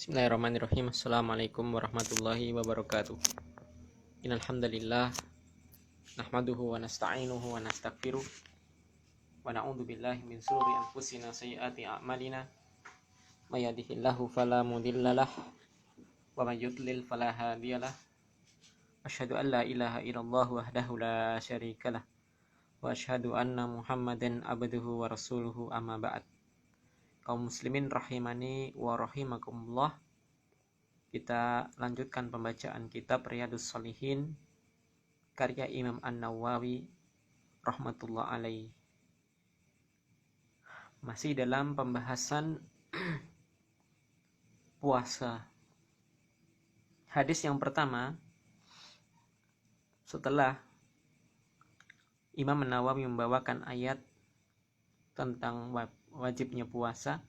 Bismillahirrahmanirrahim. Assalamualaikum warahmatullahi wabarakatuh. Innal hamdalillah nahmaduhu wa nasta'inuhu wa nastaghfiruh wa na'udzu billahi min shururi anfusina sayyiati a'malina may yahdihillahu fala mudhillalah wa may yudlil fala hadiyalah. Asyhadu an la ilaha illallah wahdahu la syarikalah wa asyhadu anna Muhammadan abduhu wa rasuluhu amma ba'd. Kaum muslimin rahimani wa rahimakumullah. Kita lanjutkan pembacaan kitab Riyadhus Shalihin karya Imam An-Nawawi rahmatullah alaih. Masih dalam pembahasan puasa. Hadis yang pertama, setelah Imam An-Nawawi membawakan ayat tentang wajibnya puasa,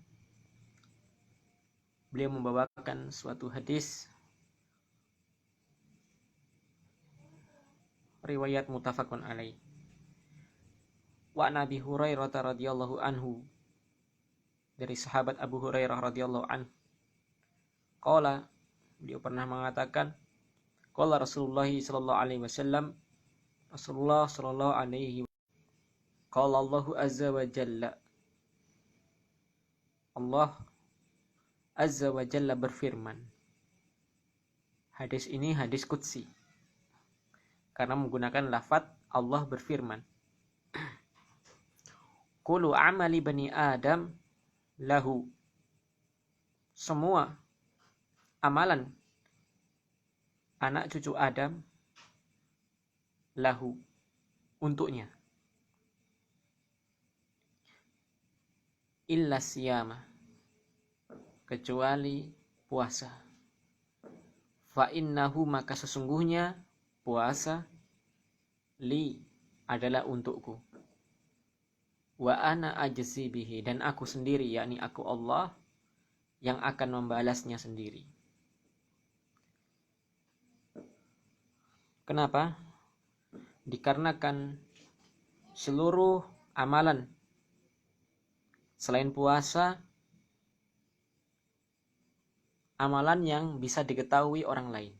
beliau membawakan suatu hadis riwayat muttafaqun alaih. Wa Nabi Hurairah radhiyallahu anhu, dari sahabat Abu Hurairah radhiyallahu anhu, qala, beliau pernah mengatakan, qala Rasulullah sallallahu alaihi wasallam, Rasulullah sallallahu alaihi wasallam, qala Allahu azza wa jalla, Allah azza wa jalla berfirman. Hadis ini hadis qudsi karena menggunakan lafaz Allah berfirman. Kullu amali bani Adam lahu. Semua amalan anak cucu Adam lahu, untuknya. Illa siyama, kecuali puasa. Fa innahu, maka sesungguhnya puasa, li, adalah untukku. Wa ana ajzi bihi, dan aku sendiri, yakni aku Allah, yang akan membalasnya sendiri. Kenapa? Dikarenakan seluruh amalan selain puasa, amalan yang bisa diketahui orang lain.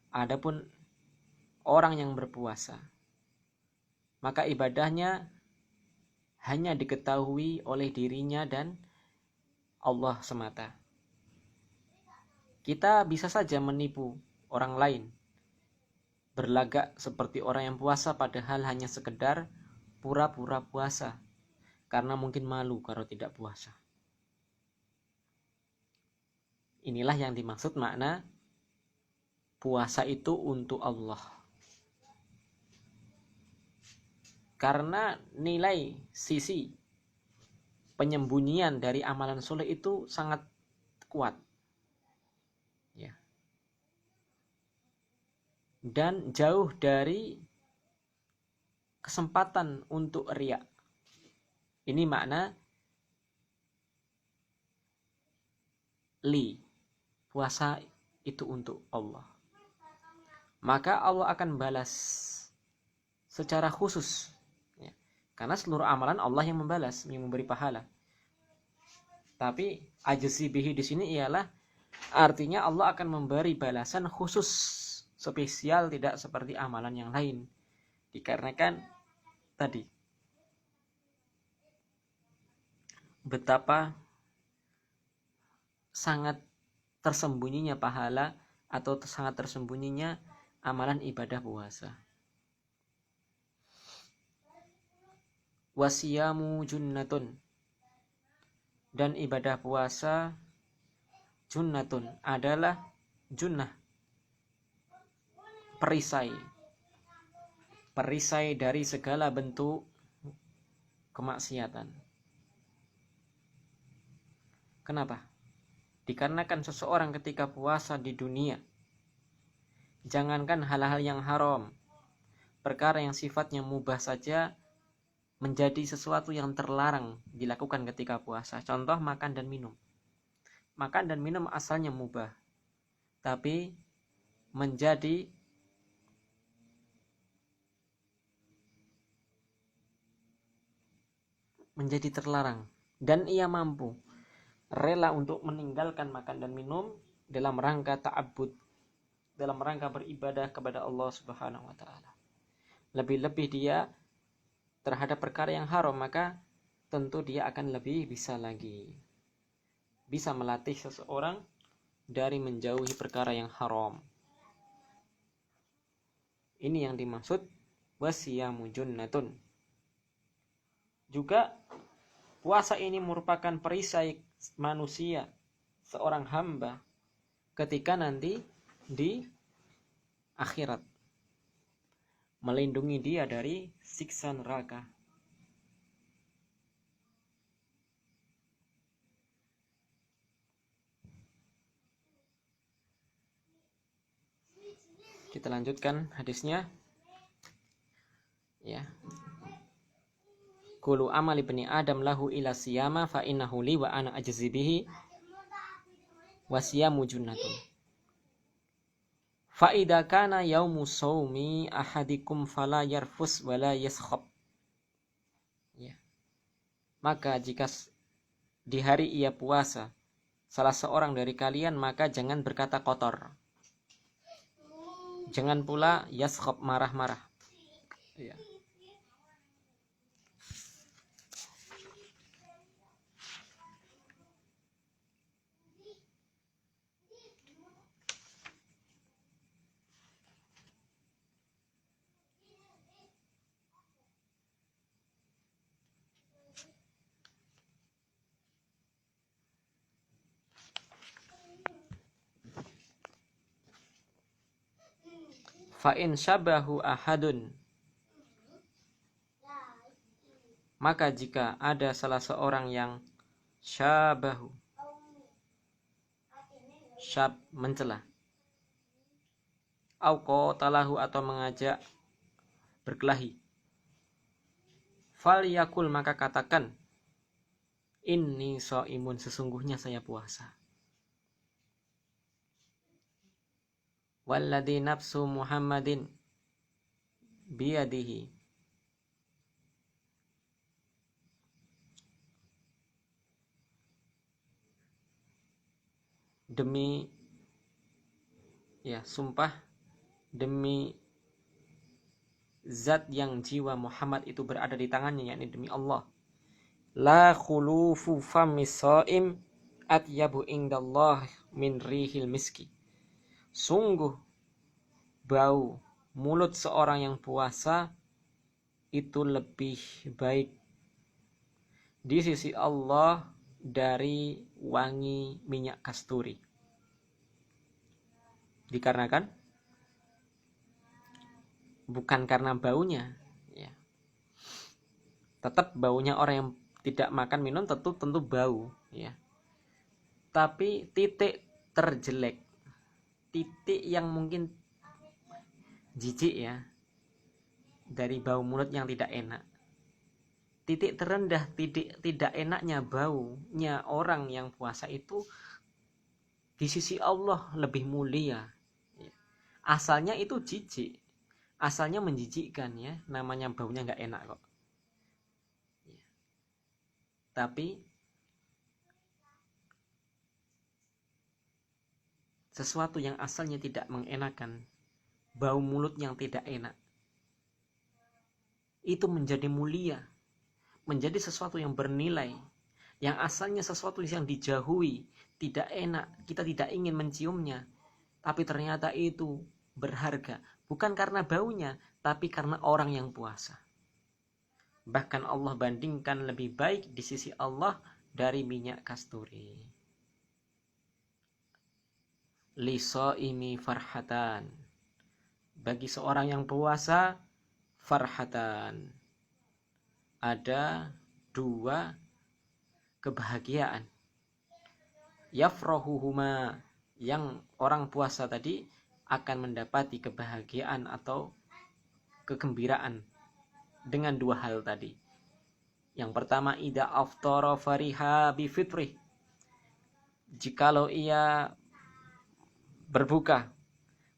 Adapun orang yang berpuasa, maka ibadahnya hanya diketahui oleh dirinya dan Allah semata. Kita bisa saja menipu orang lain, berlagak seperti orang yang puasa padahal hanya sekedar pura-pura puasa, karena mungkin malu kalau tidak puasa. Inilah yang dimaksud makna puasa itu untuk Allah. Karena nilai sisi penyembunyian dari amalan soleh itu sangat kuat. Ya. Dan jauh dari kesempatan untuk riya. Ini makna li, puasa itu untuk Allah. Maka Allah akan balas secara khusus, ya. Karena seluruh amalan Allah yang membalas, yang memberi pahala. Tapi ajzi bihi di sini ialah artinya Allah akan memberi balasan khusus, spesial, tidak seperti amalan yang lain. Dikarenakan tadi betapa sangat tersembunyinya pahala atau sangat tersembunyinya amalan ibadah puasa. Wasiyamu junnatun, dan ibadah puasa junnatun adalah junnah, perisai dari segala bentuk kemaksiatan. Kenapa? Dikarenakan seseorang ketika puasa di dunia, jangankan hal-hal yang haram, perkara yang sifatnya mubah saja menjadi sesuatu yang terlarang dilakukan ketika puasa. Contoh makan dan minum. Makan dan minum asalnya mubah, tapi menjadi terlarang, dan ia mampu rela untuk meninggalkan makan dan minum dalam rangka ta'abbud, dalam rangka beribadah kepada Allah Subhanahu wa taala. Lebih-lebih dia terhadap perkara yang haram, maka tentu dia akan lebih bisa lagi. Bisa melatih seseorang dari menjauhi perkara yang haram. Ini yang dimaksud wasiyamu junnatun. Juga puasa ini merupakan perisai manusia, seorang hamba, ketika nanti di akhirat, melindungi dia dari siksa neraka. Kita lanjutkan hadisnya. Ya. Kullu amali bani Adam lahu ila siyama fa innahu li wa ana ajzi bihi wa siyamu junnatun. Fa idza kana yaumu shaumi ahadikum fala yarfus wala yaskhab. Ya. Maka jika di hari ia puasa salah seorang dari kalian, maka jangan berkata kotor. Jangan pula yaskhab, marah-marah. Ya. Fa'in syabahu ahadun, maka jika ada salah seorang yang syabahu, syab mencela, au qatalahu atau mengajak berkelahi, fal yakul maka katakan, inni shaimun, sesungguhnya saya puasa. Walladzi nafsu Muhammadin biyadihi, demi, ya, sumpah demi zat yang jiwa Muhammad itu berada di tangannya, yakni demi Allah, la khulufu famis shaim atyabu indallah min rihil miski, sungguh bau mulut seorang yang puasa itu lebih baik di sisi Allah dari wangi minyak kasturi. Dikarenakan bukan karena baunya, ya. Tetap baunya orang yang tidak makan minum tentu bau, ya. Tapi titik terjelek, titik yang mungkin jijik, ya, dari bau mulut yang tidak enak, titik terendah, titik tidak enaknya baunya orang yang puasa itu di sisi Allah lebih mulia. Asalnya itu jijik, asalnya menjijikkan, ya, namanya baunya nggak enak kok. Tapi sesuatu yang asalnya tidak mengenakan, bau mulut yang tidak enak, itu menjadi mulia, menjadi sesuatu yang bernilai, yang asalnya sesuatu yang dijauhi, tidak enak, kita tidak ingin menciumnya, tapi ternyata itu berharga, bukan karena baunya, tapi karena orang yang puasa. Bahkan Allah bandingkan lebih baik di sisi Allah dari minyak kasturi. Lisaimi farhatan, bagi seorang yang puasa farhatan, ada dua kebahagiaan. Yafrahuhuma, yang orang puasa tadi akan mendapati kebahagiaan atau kegembiraan dengan dua hal tadi. Yang pertama, idza aftara fariha bi fitrih, jikalau ia berbuka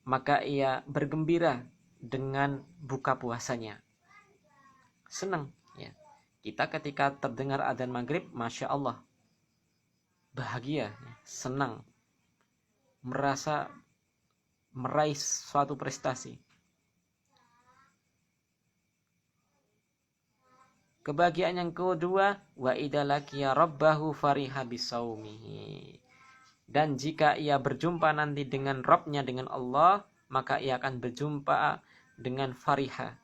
maka ia bergembira dengan buka puasanya. Senang, ya. Kita ketika terdengar adzan maghrib, masya Allah, bahagia, senang, merasa meraih suatu prestasi. Kebahagiaan yang kedua, wa idalakiya rabbahu fariha bisaumihi. Dan jika ia berjumpa nanti dengan Rabbnya, dengan Allah, maka ia akan berjumpa dengan fariha.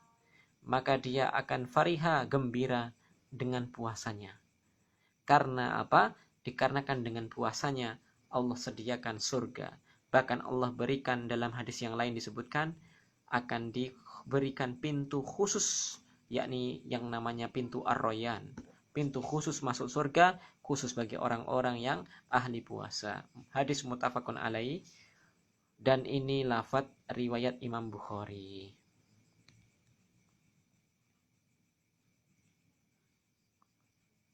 Maka dia akan fariha, gembira dengan puasanya. Karena apa? Dikarenakan dengan puasanya Allah sediakan surga. Bahkan Allah berikan dalam hadis yang lain disebutkan akan diberikan pintu khusus, yakni yang namanya pintu Ar-Rayyan, pintu khusus masuk surga, khusus bagi orang-orang yang ahli puasa. Hadis muttafaqun alaih, dan ini lafadz riwayat Imam Bukhari.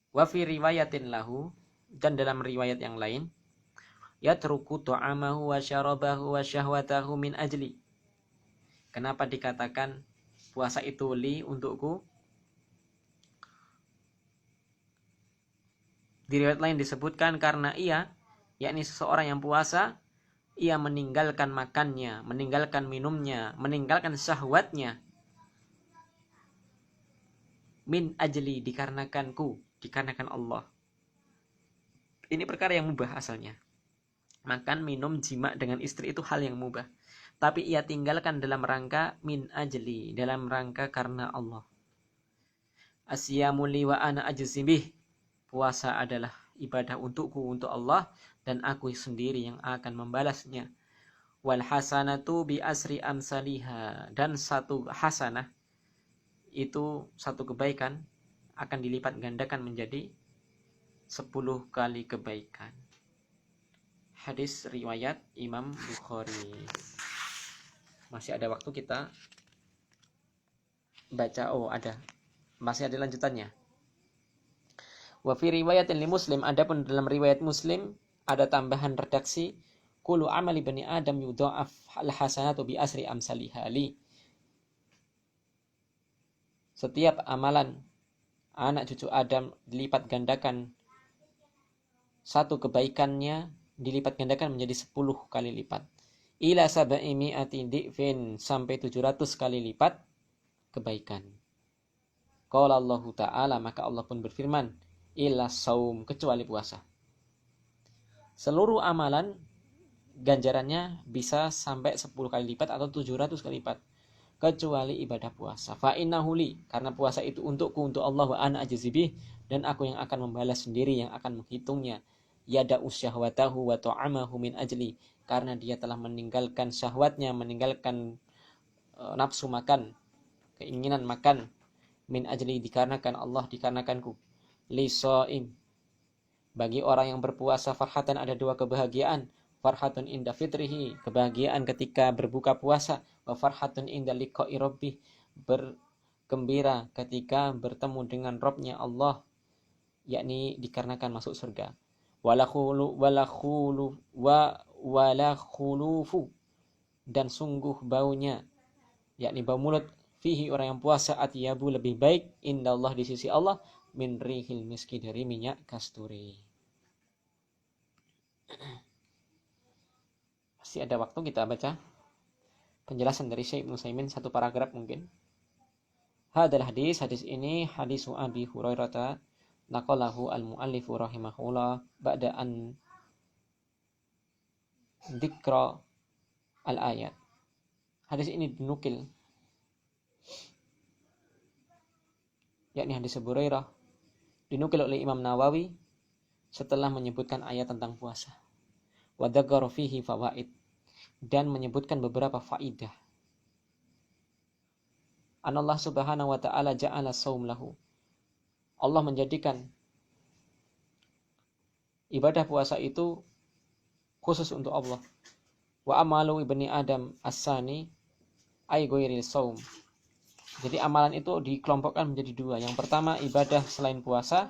Wa fi riwayatin lahu, dan dalam riwayat yang lain, yatruku ta'amahu wa syarabahu wa syahwatahu min ajli. Kenapa dikatakan puasa itu li, untukku? Di riwayat lain disebutkan karena ia, yakni seseorang yang puasa, ia meninggalkan makannya, meninggalkan minumnya, meninggalkan syahwatnya. Min ajli, dikarenakanku, dikarenakan Allah. Ini perkara yang mubah asalnya. Makan, minum, jima dengan istri itu hal yang mubah. Tapi ia tinggalkan dalam rangka min ajli, dalam rangka karena Allah. Asyamu li wa ana ajzi bih. Puasa adalah ibadah untukku, untuk Allah, dan aku sendiri yang akan membalasnya. Wal hasanatu bi asri amsaliha. Dan satu hasanah, itu satu kebaikan, akan dilipat gandakan menjadi 10 kali kebaikan. Hadis riwayat Imam Bukhari. Masih ada waktu kita baca. Oh, ada. Masih ada lanjutannya. Wa fi riwayatin li Muslim, adapun dalam riwayat Muslim ada tambahan redaksi, kullu amali bani Adam yudha'af al-hasanatu bi asri amsalihha li. Setiap amalan anak cucu Adam dilipat gandakan, satu kebaikannya dilipat gandakan menjadi 10 kali lipat. Ila sab'i mi'ati di'fin, sampai 700 kali lipat kebaikan. Qala Allah Ta'ala, maka Allah pun berfirman, illa saum, kecuali puasa. Seluruh amalan ganjarannya bisa sampai 10 kali lipat atau 700 kali lipat, kecuali ibadah puasa. Fa innahu li, karena puasa itu untukku, untuk Allah, wa ana ajzibih, dan aku yang akan membalas sendiri, yang akan menghitungnya. Yada'u syahwatahu wa ta'amahu min ajli, karena dia telah meninggalkan syahwatnya, meninggalkan nafsu makan, keinginan makan, min ajli, dikarenakan Allah, dikarenakanku. Li shaim, bagi orang yang berpuasa, farhatan, ada 2 kebahagiaan. Farhatun inda fitrihi, kebahagiaan ketika berbuka puasa. Wa farhatun inda liqa'i rabbih, bergembira ketika bertemu dengan Rabbnya Allah, yakni dikarenakan masuk surga. Wala khulufu, dan sungguh baunya, yakni bau mulut, fihi, orang yang puasa, atyabu, lebih baik, indallah, di sisi Allah, min rihil miski, dari minyak kasturi. Masih ada waktu, kita baca penjelasan dari Syekh Ibnu Utsaimin, 1 paragraf mungkin. Hadal hadis, hadis ini hadisu Abi Hurairah naqalahu al-muallifu rahimahullah ba'da an dzikra al-ayat. Hadis ini dinukil, yakni hadis Abu Hurairah, dinukil oleh Imam Nawawi setelah menyebutkan ayat tentang puasa. Wa dzakara fihi fawaid, dan menyebutkan beberapa faidah. Anallah subhanahu wa ta'ala ja'ala saum lahu, Allah menjadikan ibadah puasa itu khusus untuk Allah. Wa amalu ibni Adam as-sani ay ghairil saum. Jadi amalan itu dikelompokkan menjadi 2. Yang pertama ibadah selain puasa,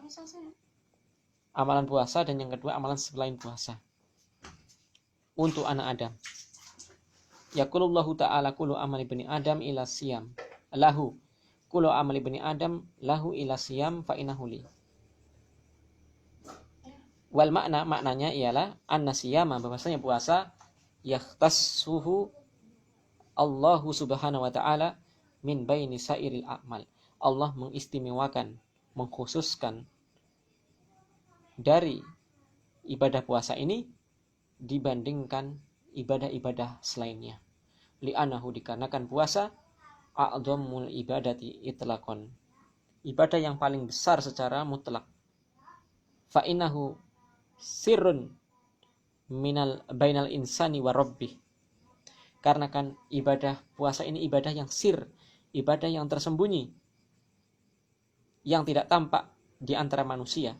amalan puasa, dan yang kedua amalan selain puasa untuk anak Adam. Yaqulullahu ta'ala kullu amali ibni Adam ila siyam lahu, kullu amali ibni Adam lahu ila siyam fa innahu li. Wal maknanya ialah an-nasiyama, bahwasanya puasa yahtassuhu Allahu subhanahu wa ta'ala min baini sairil a'mal. Allah mengistimewakan, mengkhususkan dari ibadah puasa ini dibandingkan ibadah-ibadah selainnya. Li'anahu, dikarenakan puasa a'dhamul ibadati itlaqan, ibadah yang paling besar secara mutlak. Fa'innahu sirrun minal bainal insani wa rabbih, karena kan ibadah puasa ini ibadah yang sir, ibadah yang tersembunyi, yang tidak tampak di antara manusia.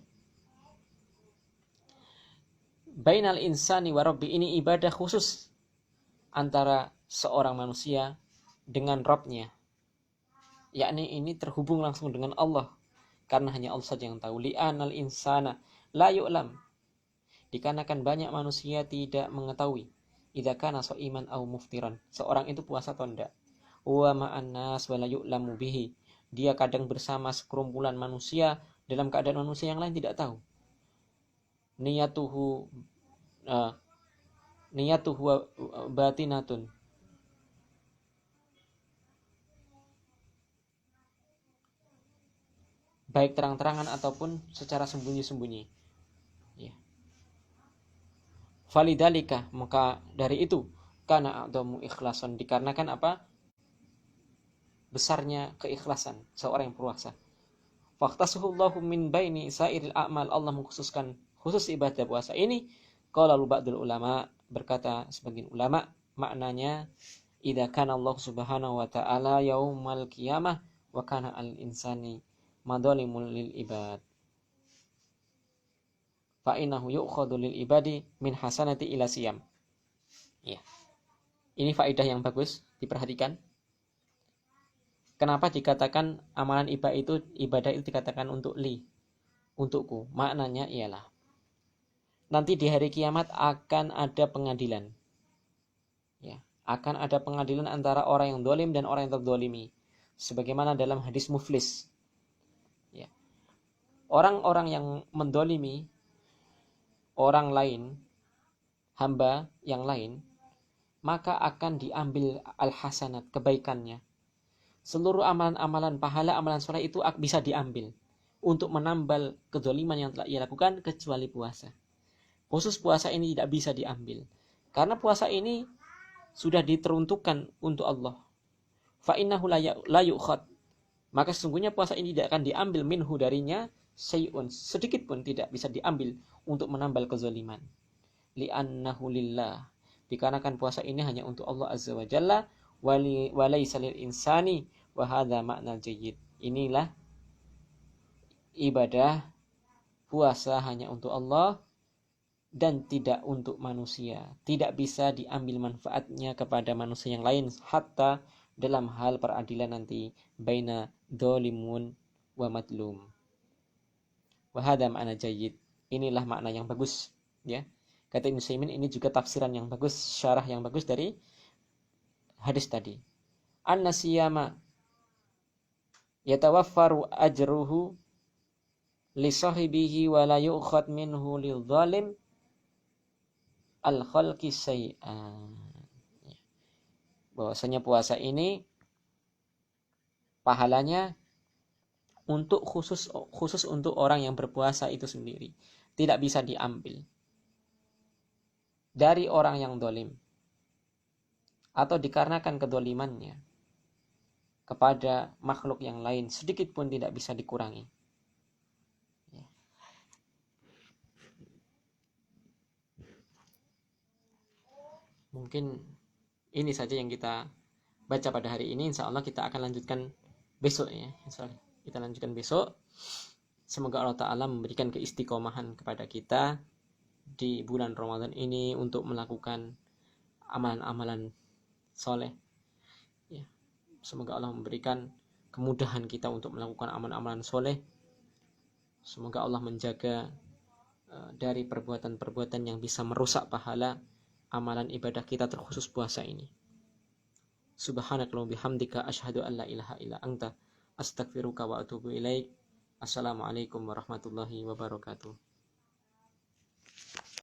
Bainal insani wa rabbi, ini ibadah khusus antara seorang manusia dengan Rabb-nya, yakni ini terhubung langsung dengan Allah, karena hanya Allah saja yang tahu. Li'anal insana la yu'lam, dikarenakan banyak manusia tidak mengetahui. Idza kana sha'iman aw muftiran, seorang itu puasa atau tidak. Wa ma'an nas wa la yu'lamu bihi, dia kadang bersama sekerumpulan manusia dalam keadaan manusia yang lain tidak tahu. Niyatuhu batinatun, baik terang-terangan ataupun secara sembunyi-sembunyi. Ya. Falidalika, maka dari itu, kana a'dhamu ikhlasan, dikarenakan apa? Besarnya keikhlasan seorang yang berpuasa. Faqtasuhullahu min baini sairil a'mal, Allah mengkhususkan khusus ibadah puasa ini. Qala ba'dul ulama, berkata sebagian ulama, maknanya idza kana Allah subhanahu wa ta'ala yaumal qiyamah wa kana al insani madzalimul lil ibad, fa innahu yu'khadhu lil ibadi min hasanati ila siyam. Ya. Ini faedah yang bagus, diperhatikan. Kenapa dikatakan amalan ibadah itu dikatakan untuk li, untukku? Maknanya ialah nanti di hari kiamat akan ada pengadilan. Ya, akan ada pengadilan antara orang yang dolim dan orang yang terdolimi, sebagaimana dalam hadis muflis. Ya. Orang-orang yang mendolimi orang lain, hamba yang lain, maka akan diambil al-hasanat, kebaikannya. Seluruh amalan-amalan pahala, amalan soleh itu bisa diambil untuk menambal kedzaliman yang telah ia lakukan, kecuali puasa. Khusus puasa ini tidak bisa diambil, karena puasa ini sudah diteruntukkan untuk Allah. Fa innahu la yu'khad, maka sesungguhnya puasa ini tidak akan diambil minhu darinya syai'un, sedikit pun tidak bisa diambil untuk menambal kezaliman. Li'annahu lillah, dikarenakan puasa ini hanya untuk Allah azza wa jalla, wa laysa lil insani, wa hadza ma'nal jayyid. Inilah ibadah puasa hanya untuk Allah dan tidak untuk manusia. Tidak bisa diambil manfaatnya kepada manusia yang lain, hatta dalam hal peradilan nanti baina dzalimun wa madlum. Wa hadza ma'na jayyid. Inilah makna yang bagus, ya. Kata Ibnu Utsaimin, ini juga tafsiran yang bagus, syarah yang bagus dari hadis tadi. An-nasiyama yatawaffaru ajruhu li sahibihi wa la yu'khad minhu lil zalim al-khalqi syai'an. Bahwasanya puasa ini pahalanya untuk khusus untuk orang yang berpuasa itu sendiri, tidak bisa diambil dari orang yang dolim, atau dikarenakan kedolimannya kepada makhluk yang lain, sedikit pun tidak bisa dikurangi. Mungkin ini saja yang kita baca pada hari ini. Insya Allah kita akan lanjutkan besok, ya. Insya Allah kita lanjutkan besok. Semoga Allah Ta'ala memberikan keistiqomahan kepada kita di bulan Ramadan ini untuk melakukan amalan-amalan soleh, ya. Semoga Allah memberikan kemudahan kita untuk melakukan amalan-amalan soleh. Semoga Allah menjaga dari perbuatan-perbuatan yang bisa merusak pahala amalan ibadah kita, terkhusus puasa ini. Subhanakallahumma bihamdika asyhadu an la ilaha illa anta astaghfiruka wa atubu ilaik. Assalamualaikum warahmatullahi wabarakatuh.